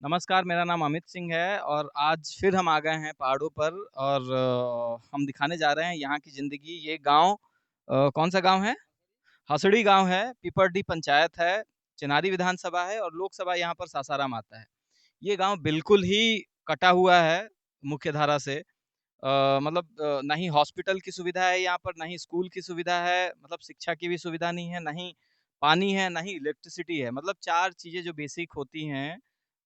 नमस्कार, मेरा नाम अमित सिंह है और आज फिर हम आ गए हैं पहाड़ों पर और हम दिखाने जा रहे हैं यहाँ की ज़िंदगी। ये गाँव कौन-सा गाँव है? हसड़ी गाँव है, पीपरडी पंचायत है, चिनारी विधानसभा है और लोकसभा यहाँ पर सासाराम आता है। ये गाँव बिल्कुल ही कटा हुआ है मुख्यधारा से। ना ही हॉस्पिटल की सुविधा है यहाँ पर, ना ही स्कूल की सुविधा है, मतलब शिक्षा की भी सुविधा नहीं है, ना ही पानी है, ना ही इलेक्ट्रिसिटी है। मतलब 4 चीज़ें जो बेसिक होती हैं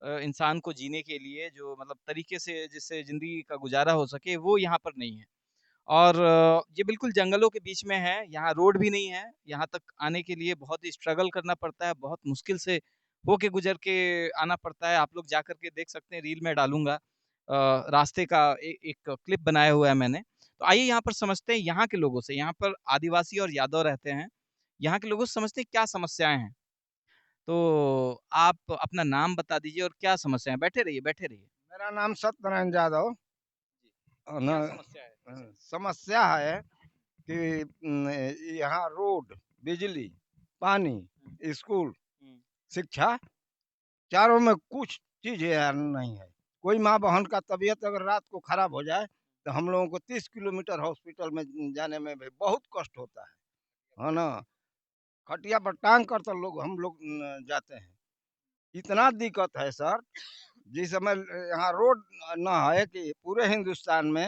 इंसान को जीने के लिए जो मतलब तरीके से जिससे ज़िंदगी का गुज़ारा हो सके, वो यहाँ पर नहीं है। और ये बिल्कुल जंगलों के बीच में है, यहाँ रोड भी नहीं है, यहाँ तक आने के लिए बहुत ही स्ट्रगल करना पड़ता है, बहुत मुश्किल से होके गुज़र के आना पड़ता है। आप लोग जाकर के देख सकते हैं, रील में डालूँगा। रास्ते का एक क्लिप बनाया हुआ है मैंने। तो आइए यहाँ पर समझते हैं यहाँ के लोगों से, यहाँ पर आदिवासी और यादव रहते हैं। यहाँ के लोगों से समझते हैं क्या समस्याएँ हैं। तो आप अपना नाम बता दीजिए और क्या समस्या है? बैठे रहिए, बैठे रहिए। मेरा नाम सत्यनारायण यादव। जी, न क्या समस्या है? जी। समस्या है कि यहाँ रोड, बिजली, पानी, हुँ, स्कूल, हुँ, शिक्षा चारों में कुछ चीज़ यार नहीं है। कोई माँ बहन का तबीयत अगर रात को खराब हो जाए तो हम लोगों को 30 किलोमीटर हॉस्पिटल में जाने में भी बहुत कष्ट होता है ना? खटिया पर टांग कर तो लोग हम लोग जाते हैं। इतना दिक्कत है सर, जिस समय यहाँ रोड ना है कि पूरे हिंदुस्तान में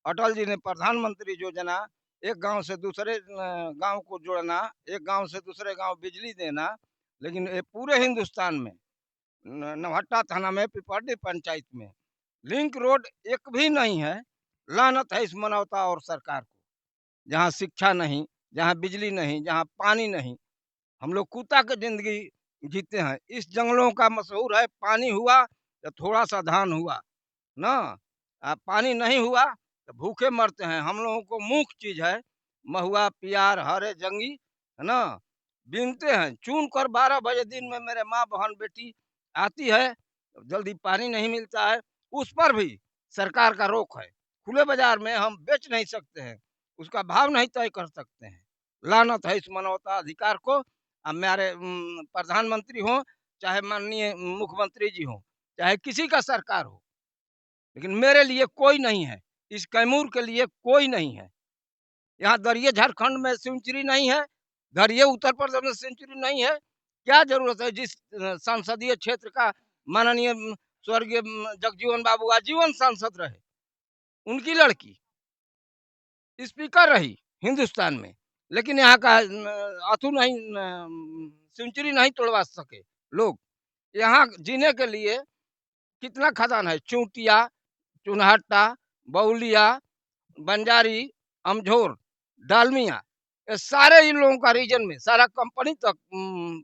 अटल जी ने प्रधानमंत्री योजना एक गांव से दूसरे गांव को जोड़ना, एक गांव से दूसरे गांव बिजली देना, लेकिन ये पूरे हिंदुस्तान में नवहट्टा थाना में पिपरडी पंचायत में लिंक रोड एक भी नहीं है। लानत है इस मानवता और सरकार को। जहाँ शिक्षा नहीं, जहाँ बिजली नहीं, जहाँ पानी नहीं, हम लोग कुत्ता की जिंदगी जीते हैं। इस जंगलों का मशहूर है, पानी हुआ तो थोड़ा सा धान हुआ ना, पानी नहीं हुआ तो भूखे मरते हैं। हम लोगों को मुख्य चीज है महुआ, पियार, हरे जंगी, है ना, बीनते हैं चुन कर। 12 बजे दिन में मेरे माँ बहन बेटी आती है, जल्दी पानी नहीं मिलता है। उस पर भी सरकार का रोक है। खुले बाजार में हम बेच नहीं सकते हैं, उसका भाव नहीं तय कर सकते हैं। लानत है इस मानवता अधिकार को। अब मेरे प्रधानमंत्री हो, चाहे माननीय मुख्यमंत्री जी हो, चाहे किसी का सरकार हो, लेकिन मेरे लिए कोई नहीं है। इस कैमूर के लिए कोई नहीं है। यहाँ दरिये झारखंड में सेंचुरी नहीं है, दरिये उत्तर प्रदेश में सेंचुरी नहीं है। क्या जरूरत है जिस संसदीय क्षेत्र का माननीय स्वर्गीय जगजीवन बाबू आजीवन सांसद रहे, उनकी लड़की स्पीकर रही हिंदुस्तान में, लेकिन यहाँ का अथु नहीं, सेंचुरी नहीं तोड़वा सके लोग। यहाँ जीने के लिए कितना खदान है, चूटिया, चुनहट्टा, बउलिया, बंजारी, अमझोर, डालमिया, ये सारे इन लोगों का रीजन में सारा कंपनी तक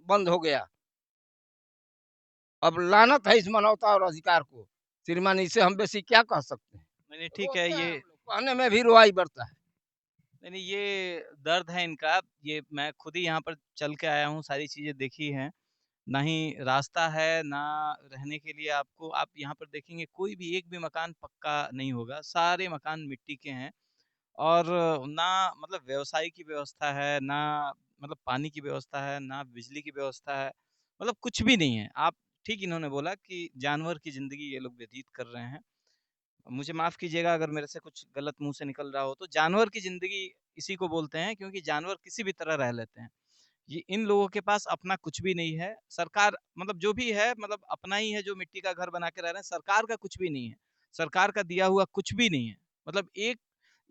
बंद हो गया। अब लानत है इस मानवता और अधिकार को। श्रीमान, इसे हम बेसी क्या कह सकते हैं? नहीं, नहीं ठीक है रोते हैं ये हम लोग, कहने में भी रुआई बढ़ता है। नहीं, नहीं ये दर्द है इनका, ये मैं खुद ही यहाँ पर चल के आया हूँ, सारी चीज़ें देखी हैं। ना ही रास्ता है, ना रहने के लिए आपको आप यहाँ पर देखेंगे कोई भी एक भी मकान पक्का नहीं होगा, सारे मकान मिट्टी के हैं और ना मतलब व्यवसाय की व्यवस्था है, ना मतलब पानी की व्यवस्था है, ना बिजली की व्यवस्था है, मतलब कुछ भी नहीं है। आप ठीक इन्होंने बोला कि जानवर की ज़िंदगी ये लोग व्यतीत कर रहे हैं। मुझे माफ़ कीजिएगा अगर मेरे से कुछ गलत मुँह से निकल रहा हो तो, जानवर की ज़िंदगी इसी को बोलते हैं क्योंकि जानवर किसी भी तरह रह लेते हैं। ये इन लोगों के पास अपना कुछ भी नहीं है। सरकार मतलब जो भी है मतलब अपना ही है जो मिट्टी का घर बना के रह रहे हैं, सरकार का कुछ भी नहीं है। सरकार का दिया हुआ कुछ भी नहीं है। मतलब एक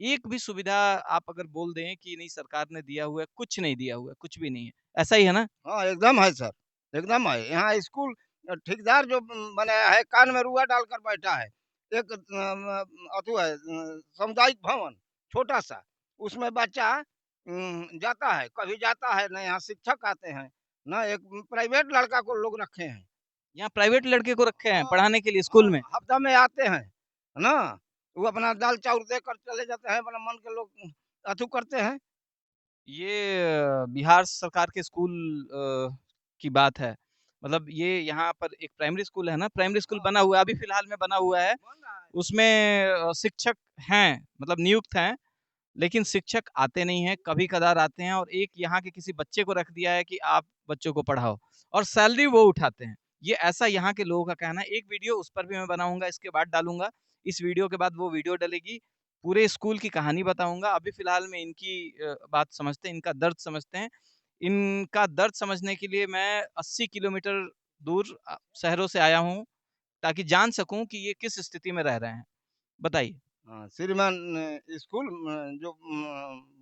एक भी सुविधा आप अगर बोल दें कि नहीं सरकार ने दिया हुआ है, कुछ नहीं दिया हुआ है, कुछ भी नहीं है। ऐसा ही है ना? हाँ, एकदम है सर, एकदम है। यहाँ स्कूल ठेकेदार जो बनाया है, कान में रुआ डालकर बैठा है। एक अथु है सामुदायिक भवन, छोटा-सा, उसमें बच्चा जाता है, कभी जाता है, ना यहाँ शिक्षक आते हैं, ना एक प्राइवेट लड़का को लोग रखे हैं। यहाँ प्राइवेट लड़के को रखे हैं हाँ, पढ़ाने के लिए स्कूल हाँ, में। हफ्ता में आते हैं, है ना? वो अपना दाल-चाउर देकर चले जाते हैं, अपना मन के लोग अथु करते हैं। ये बिहार सरकार के स्कूल की बात है। मतलब ये यहाँ पर एक प्राइमरी स्कूल है ना, प्राइमरी स्कूल हाँ, बना हुआ है, अभी फ़िलहाल में बना हुआ है। बन रहा है। उसमें शिक्षक हैं, मतलब नियुक्त हैं, लेकिन शिक्षक आते नहीं हैं, कभी-कभार आते हैं और एक यहाँ के किसी बच्चे को रख दिया है कि आप बच्चों को पढ़ाओ और सैलरी वो उठाते हैं। ये ऐसा यहाँ के लोगों का कहना है। एक वीडियो उस पर भी मैं बनाऊँगा, इसके बाद डालूँगा। इस वीडियो के बाद वो वीडियो डलेगी। पूरे स्कूल की कहानी बताऊँगा। अभी फ़िलहाल में इनकी बात समझते हैं, इनका दर्द समझते हैं। इनका दर्द समझने के लिए मैं 80 किलोमीटर दूर शहरों से आया हूँ, ताकि जान सकूँ कि ये किस स्थिति में रह रहे हैं। बताइए। हाँ, श्रीमान स्कूल जो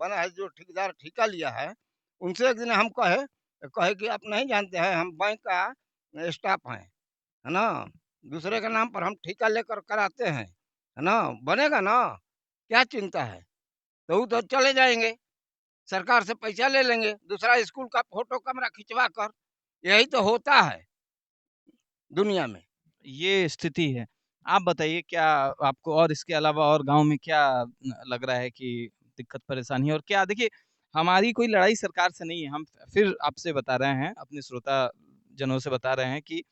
बना है, जो ठेकेदार ठेका लिया है, उनसे एक दिन हम कहे कहे कि आप नहीं जानते हैं, हम बैंक का स्टाफ हैं, है ना? दूसरे के नाम पर हम ठेका लेकर कराते हैं, है ना? बनेगा ना? क्या चिंता है? तो वो तो चले जाएँगे, सरकार से पैसा ले लेंगे, दूसरा स्कूल का फ़ोटो कैमरा खिंचवा कर। यही तो होता है दुनिया में। ये स्थिति है। आप बताइए, क्या आपको और इसके अलावा और गाँव में क्या लग रहा है कि दिक्कत परेशानी है? और क्या देखिए, हमारी कोई लड़ाई सरकार से नहीं है। हम फिर आपसे बता रहे हैं, अपने श्रोता जनों से बता रहे हैं कि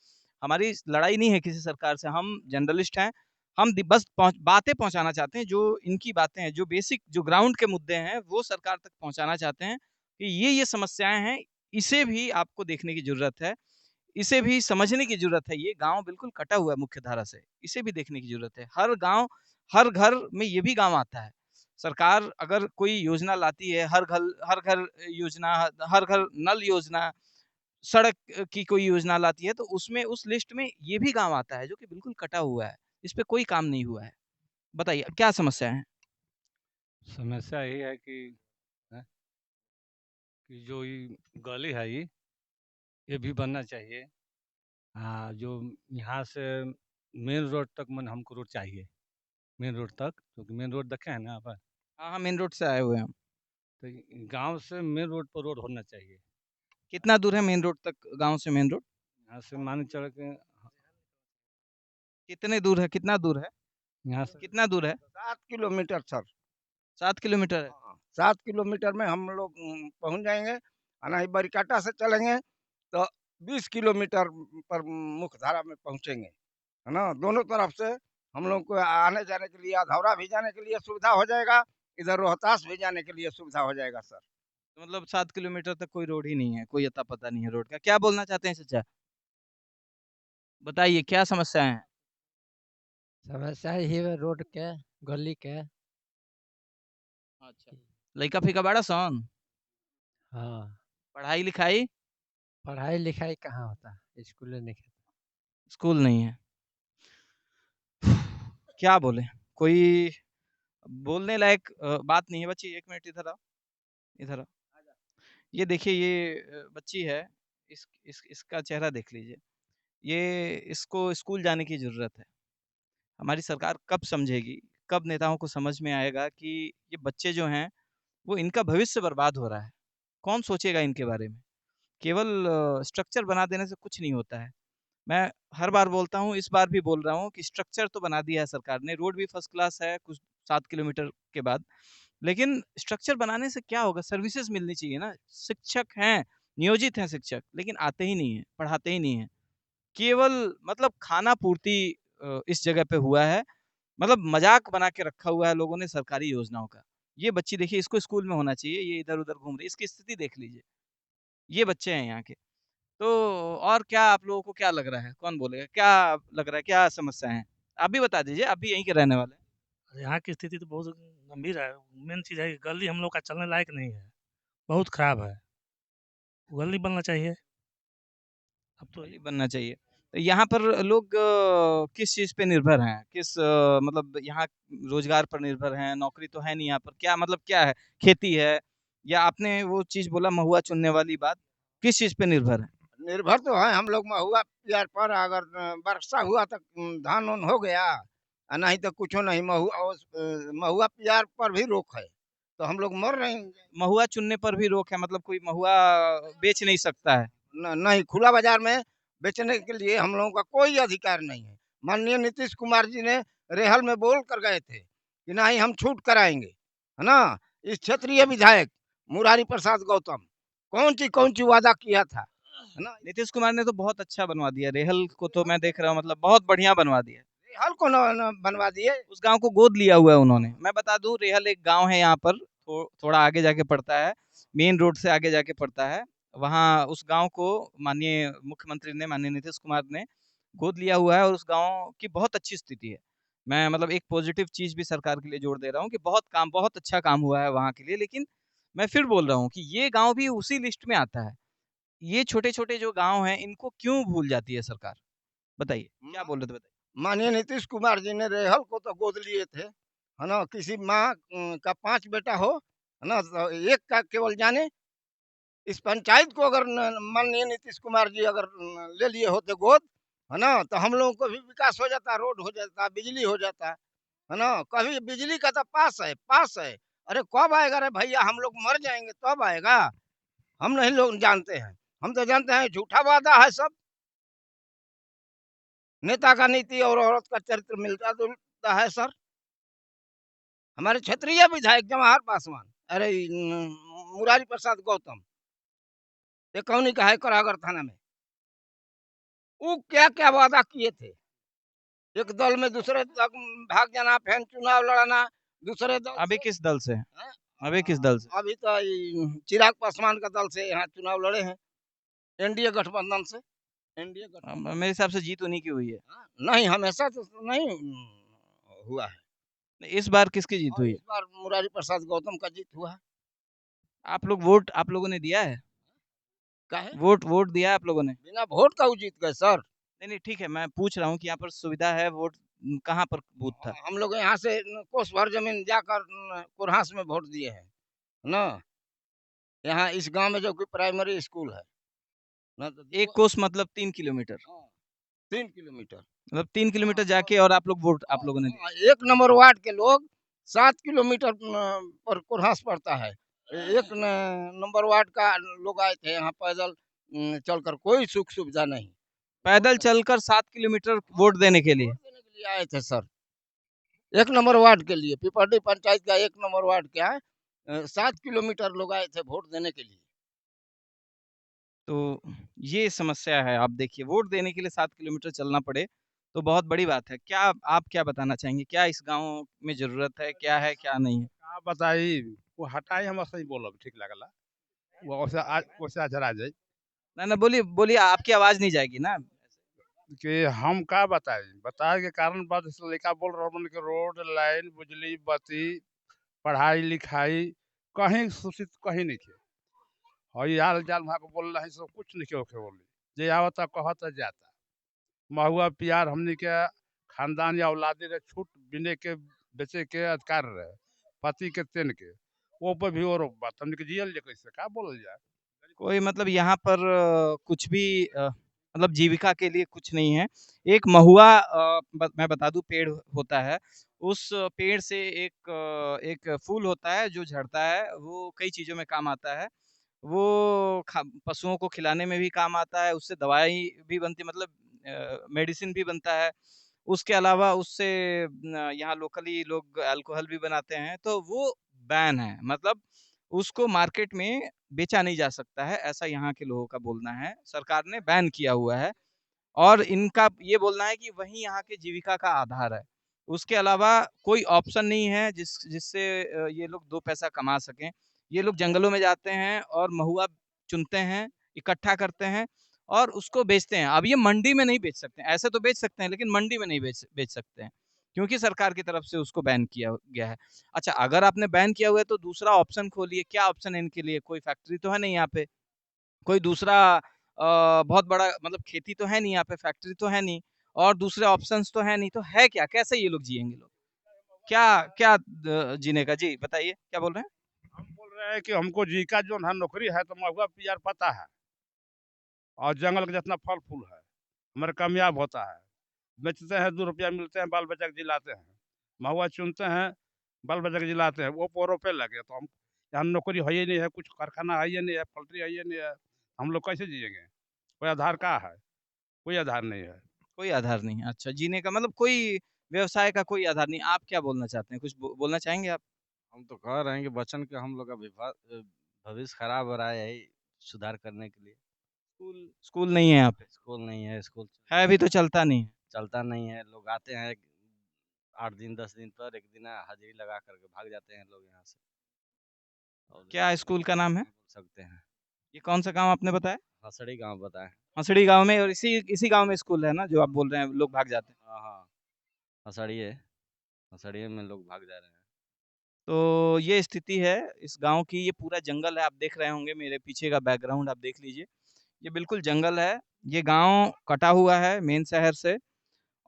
हमारी लड़ाई नहीं है किसी सरकार से। हम जर्नलिस्ट हैं। हम दि बस बातें पहुँचाना चाहते हैं, जो इनकी बातें हैं, जो बेसिक जो ग्राउंड के मुद्दे हैं, वो सरकार तक पहुँचाना चाहते हैं कि ये समस्याएँ हैं, इसे भी आपको देखने की ज़रूरत है। इसे भी समझने की ज़रूरत है। ये गाँव बिल्कुल कटा हुआ है मुख्य धारा से, इसे भी देखने की ज़रूरत है। हर गाँव, हर घर में ये भी गाँव आता है। सरकार अगर कोई योजना लाती है, हर घर योजना, हर घर नल योजना, सड़क की कोई योजना लाती है, तो उसमें उस लिस्ट में ये भी गाँव आता है, जो कि बिल्कुल कटा हुआ है। इस पे कोई काम नहीं हुआ है। बताइए, क्या समस्या है? समस्या यही है हैं, कि जो ये गली है ये भी बनना चाहिए। हाँ, जो यहाँ से मेन रोड तक मन हमको रोड चाहिए, मेन रोड तक, क्योंकि मेन रोड देखे हैं ना आप? हाँ, हाँ, मेन रोड से आए हुए हैं हम। तो गांव से मेन रोड पर रोड होना चाहिए। कितना दूर है मेन रोड तक, गाँव से मेन रोड? यहाँ से मान के चलो कि कितने दूर है? कितना दूर है? यहाँ से कितना दूर है? 7 किलोमीटर सर। 7 किलोमीटर है। हाँ, 7 किलोमीटर में हम लोग पहुँच जाएँगे। नहीं बरकाटा से चलेंगे तो 20 किलोमीटर पर मुख्यधारा में पहुँचेंगे, है ना? दोनों तरफ से हम लोग को आने-जाने के लिए, अधौरा भी जाने के लिए सुविधा हो जाएगा, इधर रोहतास भी जाने के लिए सुविधा हो जाएगा सर। तो मतलब 7 किलोमीटर तक कोई रोड ही नहीं है, कोई अता-पता नहीं है रोड का। क्या बोलना चाहते हैं चाचा? बताइए, क्या समस्याएँ हैं? समस्या ही है रोड के, गली के। अच्छा। लइका-फिका बाड़ा सन? हाँ, पढ़ाई-लिखाई? पढ़ाई-लिखाई कहाँ होता है, स्कूले नहीं होता। स्कूल नहीं है। क्या बोलें? कोई बोलने लायक बात नहीं है। बच्ची 1 मिनट इधर आओ, इधर आओ। ये देखिए, ये बच्ची है, इसका चेहरा देख लीजिए। ये इसको स्कूल जाने की ज़रूरत है। हमारी सरकार कब समझेगी, कब नेताओं को समझ में आएगा कि ये बच्चे जो हैं, वो इनका भविष्य बर्बाद हो रहा है। कौन सोचेगा इनके बारे में? केवल स्ट्रक्चर बना देने से कुछ नहीं होता है। मैं हर बार बोलता हूँ, इस बार भी बोल रहा हूँ कि स्ट्रक्चर तो बना दिया है सरकार ने, रोड भी फर्स्ट क्लास है कुछ 7 किलोमीटर के बाद। लेकिन स्ट्रक्चर बनाने से क्या होगा? सर्विसेज़ मिलनी चाहिए ना। शिक्षक हैं, नियोजित हैं शिक्षक, लेकिन आते ही नहीं हैं, पढ़ाते ही नहीं हैं। केवल मतलब खाना-पूर्ति इस जगह पे हुआ है। मतलब मज़ाक बना के रखा हुआ है लोगों ने सरकारी योजनाओं का। ये बच्ची देखिए, इसको स्कूल में होना चाहिए, ये इधर-उधर घूम रही है, इसकी स्थिति देख लीजिए। ये बच्चे हैं यहाँ के। तो और क्या आप लोगों को क्या लग रहा है? कौन बोलेगा? क्या लग रहा है, क्या समस्या है? आप भी बता दीजिए, आप भी यहीं के रहने वाले हैं। यहाँ की स्थिति तो बहुत गंभीर है। मेन चीज़ है कि गली हम लोग का चलने लायक नहीं है, बहुत खराब है। गली बनना चाहिए। अब तो गली बनना चाहिए। तो यहाँ पर लोग किस चीज़ पे निर्भर हैं? किस मतलब यहाँ रोज़गार पर निर्भर हैं, नौकरी तो है नहीं यहाँ पर। क्या मतलब क्या है? खेती है या आपने वो चीज़ बोला महुआ चुनने वाली बात, किस चीज़ पे निर्भर हैं? निर्भर तो हैं हम लोग महुआ प्यार पर, अगर वर्षा हुआ तो धान-ओन हो गया, नहीं तो कुछो नहीं। महुआ प्यार पर भी रोक है, तो हम लोग मर रहेंगे। महुआ चुनने पर भी रोक है, मतलब कोई महुआ बेच नहीं सकता है। नहीं, खुला बाज़ार में बेचने के लिए हम लोगों का कोई अधिकार नहीं है। माननीय नीतीश कुमार जी ने रेहल में बोल कर गए थे कि नहीं हम छूट कराएँगे, है ना? इस क्षेत्रीय विधायक मुरारी प्रसाद गौतम कौन-सी वादा किया था, है ना? नीतीश कुमार ने तो बहुत अच्छा बनवा दिया, रेहल को तो मैं देख रहा हूँ, मतलब बहुत बढ़िया बनवा दिया। रेहल को न बनवा दिए। उस गाँव को गोद लिया हुआ है उन्होंने। मैं बता दूँ, रेहल एक गाँव है यहाँ पर, थोड़ा आगे जाके पड़ता है, मेन रोड से आगे जाके पड़ता है। वहाँ उस गाँव को माननीय मुख्यमंत्री ने, माननीय नीतीश कुमार ने गोद लिया हुआ है और उस गाँव की बहुत अच्छी स्थिति है। मैं मतलब एक पॉजिटिव चीज़ भी सरकार के लिए जोड़ दे रहा हूँ कि बहुत अच्छा काम हुआ है वहाँ के लिए। लेकिन मैं फिर बोल रहा हूँ कि ये गाँव भी उसी लिस्ट में आता है। ये छोटे-छोटे जो गाँव हैं, इनको क्यों भूल जाती है सरकार? बताइए, क्या मा- बोल रहे थे बताइए? माननीय नीतीश कुमार जी ने रेहल को तो गोद लिए थे, है ना? किसी माँ का 5 बेटा हो, है ना? तो एक का केवल जाने। इस पंचायत को अगर माननीय नीतीश कुमार जी अगर ले लिए होते गोद, है ना? तो हम लोगों को भी विकास हो जाता, रोड हो जाता, बिजली हो जाता, है ना? कभी बिजली का तो पास है। अरे कब आएगा रे भैया, हम लोग मर जाएंगे तब आएगा। हम नहीं लोग जानते हैं, हम तो जानते हैं झूठा वादा है सब। नेता का नीति और औरत का चरित्र मिलता जुलता है सर। हमारे क्षेत्रीय विधायक जवाहर पासवान, अरे मुरारी प्रसाद गौतम, ये कौनी का है करागर थाना में। वो क्या क्या वादा किए थे, एक दल में दूसरे भाग जाना, फिर चुनाव लड़ाना दूसरे दल अभी से। किस दल से हैं? हैं? अभी किस दल से? अभी तो चिराग पासवान का दल से यहाँ चुनाव लड़े हैं, एनडीए गठबंधन से। एनडीए गठबंधन मेरे हिसाब से जीत उन्हीं की हुई है। हाँ, नहीं हमेशा तो नहीं हुआ है। इस बार किसकी जीत और हुई है? इस बार मुरारी प्रसाद गौतम का जीत हुआ है। आप लोगों ने दिया है? का है वोट दिया है आप लोगों ने? बिना वोट का वो जीत गए सर। नहीं, ठीक है, मैं पूछ रहा हूँ कि यहाँ पर सुविधा है वोट कहाँ पर बूथ था? हम लोग यहाँ से कोस भर जमीन जाकर कुरहास में वोट दिए हैं ना। यहाँ इस गांव में जो कि प्राइमरी स्कूल है ना, तो 1 कोस मतलब 3 किलोमीटर। हाँ, 3 किलोमीटर। मतलब 3 हाँ, किलोमीटर जाके और आप लोग वोट आप लोगों ने दिया। 1 नंबर वार्ड के लोग 7 किलोमीटर पर कुरहास पड़ता है। नंबर वार्ड का लोग आए थे यहाँ पैदल चलकर, कोई सुख सुविधा नहीं। वोट पैदल चलकर 7 किलोमीटर वोट देने के लिए। वोट देने के लिए आए थे सर। 1 नंबर वार्ड के लिए, पिपरडी पंचायत का 1 नंबर वार्ड क्या है, 7 किलोमीटर लोग आए थे वोट देने के लिए। तो ये समस्या है। आप देखिए वोट देने के लिए 7 किलोमीटर चलना पड़े, तो बहुत बड़ी बात है। आप क्या बताना चाहेंगे? क्या इस गाँव में ज़रूरत है? क्या है, क्या नहीं है? का बताई, वो हटाई हम सही बोलब ठीक लगला। वो वैसे अजरा जाई ना बोलिए आपकी आवाज़ नहीं जाएगी ना। कि हम का बताए के कारण बाद से लड़का बोल रहा मन के रोड लाइन बिजली बत्ती पढ़ाई लिखाई कहीं सूचित कहीं नहीं थे। और यार जाल वहाँ को बोल रहे सब कुछ नहीं के बोली जे आवता कहता जाता महुआ प्यार हमने के खानदान या औलादी रे छूट बिने के बेचे के अधिकार रहे पति के तेन के वो पर भी और बात हमने के जियल जे कैसे का बोल जाए। कोई मतलब यहाँ पर कुछ भी मतलब जीविका के लिए कुछ नहीं है। एक महुआ मैं बता दूँ पेड़ होता है, उस पेड़ से एक फूल होता है जो झड़ता है, वो कई चीज़ों में काम आता है। वो पशुओं को खिलाने में भी काम आता है, उससे दवाई भी बनती है मतलब मेडिसिन भी बनता है। उसके अलावा उससे यहाँ लोकली लोग अल्कोहल भी बनाते हैं, तो वो बैन है। मतलब उसको मार्केट में बेचा नहीं जा सकता है, ऐसा यहाँ के लोगों का बोलना है। सरकार ने बैन किया हुआ है और इनका ये बोलना है कि वही यहाँ के जीविका का आधार है। उसके अलावा कोई ऑप्शन नहीं है जिससे ये लोग 2 पैसा कमा सकें। ये लोग जंगलों में जाते हैं और महुआ चुनते हैं, इकट्ठा करते हैं और उसको बेचते हैं। अब ये मंडी में नहीं बेच सकते हैं, ऐसे तो बेच सकते हैं लेकिन मंडी में नहीं बेच बेच सकते हैं, क्योंकि सरकार की तरफ से उसको बैन किया गया है। अच्छा, अगर आपने बैन किया हुआ है तो दूसरा ऑप्शन खोलिए, क्या ऑप्शन है इनके लिए? कोई फैक्ट्री तो है नहीं यहाँ पे, कोई दूसरा बहुत बड़ा मतलब खेती तो है नहीं यहाँ पे, फैक्ट्री तो है नहीं और दूसरे ऑप्शंस तो है नहीं, तो है क्या? कैसे ये लोग जिएँगे लोग? क्या क्या जीने का? जी, बताइए, क्या बोल रहे हैं? हम बोल रहे हैं कि हमको जीविका जो है नौकरी है तो महुआ प्यार पता है और जंगल का जितना फल फूल है हमारे कामयाब होता है। बेचते हैं 2 रुपया मिलते हैं बाल बच्चा के जिलाते हैं। महुआ चुनते हैं बाल बच्चा के जिलाते हैं वो पोरों पे लगे तो हम यहाँ नौकरी है ही नहीं है, कुछ कारखाना है ही नहीं है, फैक्ट्री है ही नहीं है, हम लोग कैसे जिएंगे? कोई आधार का है? कोई आधार नहीं है। कोई आधार नहीं है। अच्छा, जीने का मतलब कोई व्यवसाय का कोई आधार नहीं। आप क्या बोलना चाहते हैं? कुछ बोलना चाहेंगे आप? हम तो कह रहे हैं कि बच्चन के हम लोग का भविष्य खराब हो रहा है, यही सुधार करने के लिए। स्कूल नहीं है यहाँ पे? स्कूल नहीं है, स्कूल है भी तो चलता नहीं है। चलता नहीं है। लोग आते हैं 8 दिन 10 दिन पर, एक दिन हाजिरी लगा करके भाग जाते हैं लोग यहाँ से। और क्या स्कूल का नाम है? नहीं बोल सकते हैं। ये कौन सा गाँव आपने बताया? हसड़ी गाँव बताएं। हंसड़ी गाँव में, और इसी गाँव में स्कूल है ना जो आप बोल रहे हैं लोग भाग जाते हैं? हाँ हाँ, हसड़ी है, हसड़ी में लोग भाग जा रहे हैं। तो ये स्थिति है इस गाँव की। ये पूरा जंगल है, आप देख रहे होंगे मेरे पीछे का बैकग्राउंड आप देख लीजिए। ये बिल्कुल जंगल है। ये गाँव कटा हुआ है मेन शहर से,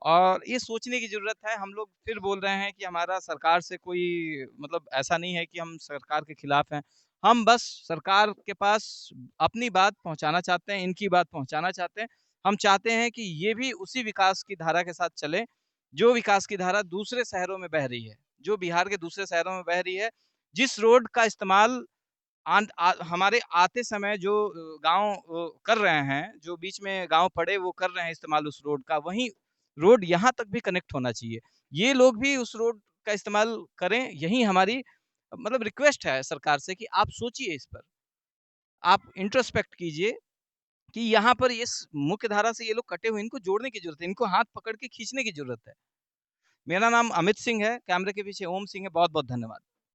और ये सोचने की ज़रूरत है। हम लोग फिर बोल रहे हैं कि हमारा सरकार से कोई मतलब ऐसा नहीं है कि हम सरकार के खिलाफ हैं। हम बस सरकार के पास अपनी बात पहुँचाना चाहते हैं, इनकी बात पहुँचाना चाहते हैं। हम चाहते हैं कि ये भी उसी विकास की धारा के साथ चलें, जो विकास की धारा दूसरे शहरों में बह रही है, जो बिहार के दूसरे शहरों में बह रही है। जिस रोड का इस्तेमाल हमारे आते समय जो गाँव कर रहे हैं, जो बीच में गाँव पड़े वो कर रहे हैं इस्तेमाल उस रोड का, वहीं रोड यहाँ तक भी कनेक्ट होना चाहिए। ये लोग भी उस रोड का इस्तेमाल करें, यही हमारी मतलब रिक्वेस्ट है सरकार से कि आप सोचिए इस पर। आप इंट्रोस्पेक्ट कीजिए कि यहाँ पर इस मुख्य धारा से ये लोग कटे हुए, इनको जोड़ने की ज़रूरत है, इनको हाथ पकड़ के खींचने की ज़रूरत है। मेरा नाम अमित सिंह है, कैमरे के पीछे ओम सिंह है। बहुत-बहुत धन्यवाद।